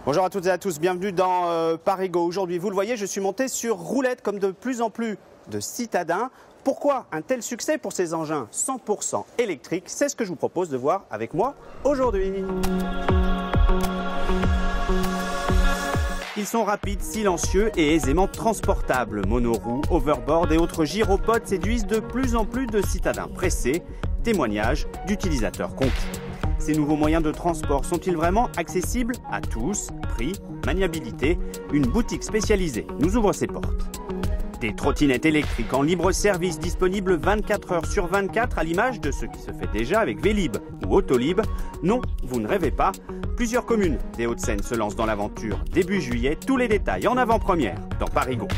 Bonjour à toutes et à tous, bienvenue dans Parigo. Aujourd'hui, vous le voyez, je suis monté sur roulette comme de plus en plus de citadins. Pourquoi un tel succès pour ces engins 100% électriques? C'est ce que je vous propose de voir avec moi aujourd'hui. Ils sont rapides, silencieux et aisément transportables. Monoroues, overboard et autres gyropodes séduisent de plus en plus de citadins pressés. Témoignages d'utilisateurs conquis. Ces nouveaux moyens de transport sont-ils vraiment accessibles à tous? Prix, maniabilité, une boutique spécialisée nous ouvre ses portes. Des trottinettes électriques en libre service disponibles 24 heures sur 24 à l'image de ce qui se fait déjà avec Vélib ou Autolib. Non, vous ne rêvez pas. Plusieurs communes des Hauts-de-Seine se lancent dans l'aventure début juillet. Tous les détails en avant-première dans Parigo.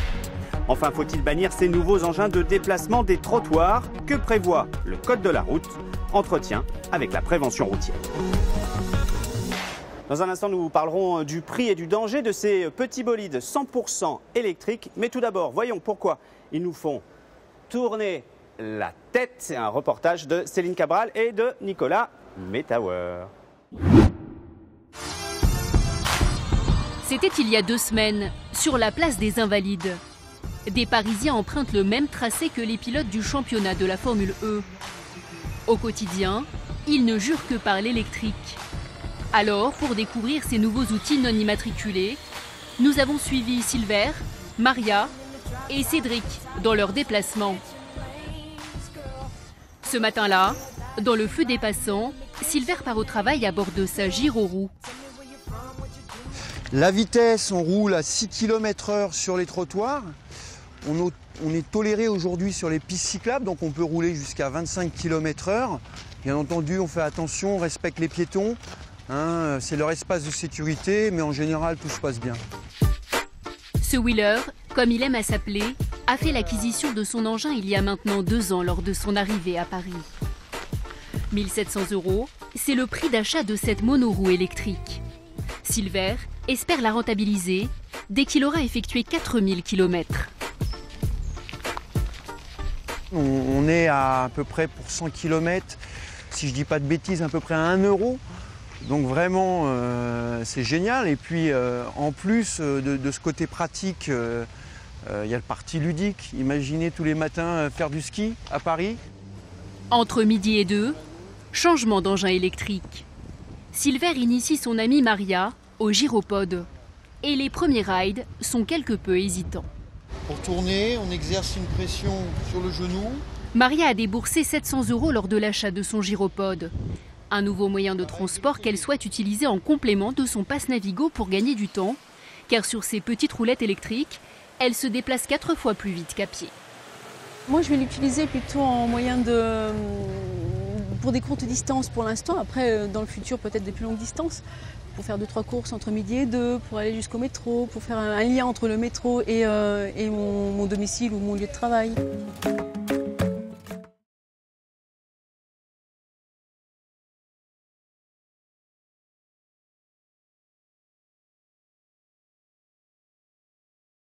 Enfin, faut-il bannir ces nouveaux engins de déplacement des trottoirs? Que prévoit le code de la route? Entretien avec la prévention routière. Dans un instant, nous vous parlerons du prix et du danger de ces petits bolides 100% électriques. Mais tout d'abord, voyons pourquoi ils nous font tourner la tête. C'est un reportage de Céline Cabral et de Nicolas Metauer. C'était il y a 2 semaines, sur la place des Invalides. Des Parisiens empruntent le même tracé que les pilotes du championnat de la Formule E. Au quotidien, ils ne jurent que par l'électrique. Alors, pour découvrir ces nouveaux outils non immatriculés, nous avons suivi Silver, Maria et Cédric dans leur déplacement. Ce matin-là, dans le feu des passants, Silver part au travail à bord de sa gyroroue. La vitesse, on roule à 6 km/h sur les trottoirs. On est toléré aujourd'hui sur les pistes cyclables, donc on peut rouler jusqu'à 25 km/h. Bien entendu, on fait attention, on respecte les piétons. C'est leur espace de sécurité, mais en général, tout se passe bien. Ce wheeler, comme il aime à s'appeler, a fait l'acquisition de son engin il y a maintenant 2 ans lors de son arrivée à Paris. 1 700 €, c'est le prix d'achat de cette monoroue électrique. Silver espère la rentabiliser dès qu'il aura effectué 4000 km. On est à peu près pour 100 km, si je ne dis pas de bêtises, à peu près à 1 €. Donc vraiment, c'est génial. Et puis, en plus de ce côté pratique, il y a le parti ludique. Imaginez tous les matins faire du ski à Paris. Entre midi et 2, changement d'engin électrique. Silver initie son amie Maria au gyropode. Et les premiers rides sont quelque peu hésitants. Pour tourner, on exerce une pression sur le genou. Maria a déboursé 700 € lors de l'achat de son gyropode. Un nouveau moyen de transport qu'elle souhaite utiliser en complément de son pass Navigo pour gagner du temps. Car sur ces petites roulettes électriques, elle se déplace 4 fois plus vite qu'à pied. Moi, je vais l'utiliser plutôt en moyen pour des courtes distances pour l'instant. Après, dans le futur, peut-être des plus longues distances. Pour faire 2-3 courses entre midi et 2, pour aller jusqu'au métro, pour faire un lien entre le métro et mon domicile ou mon lieu de travail.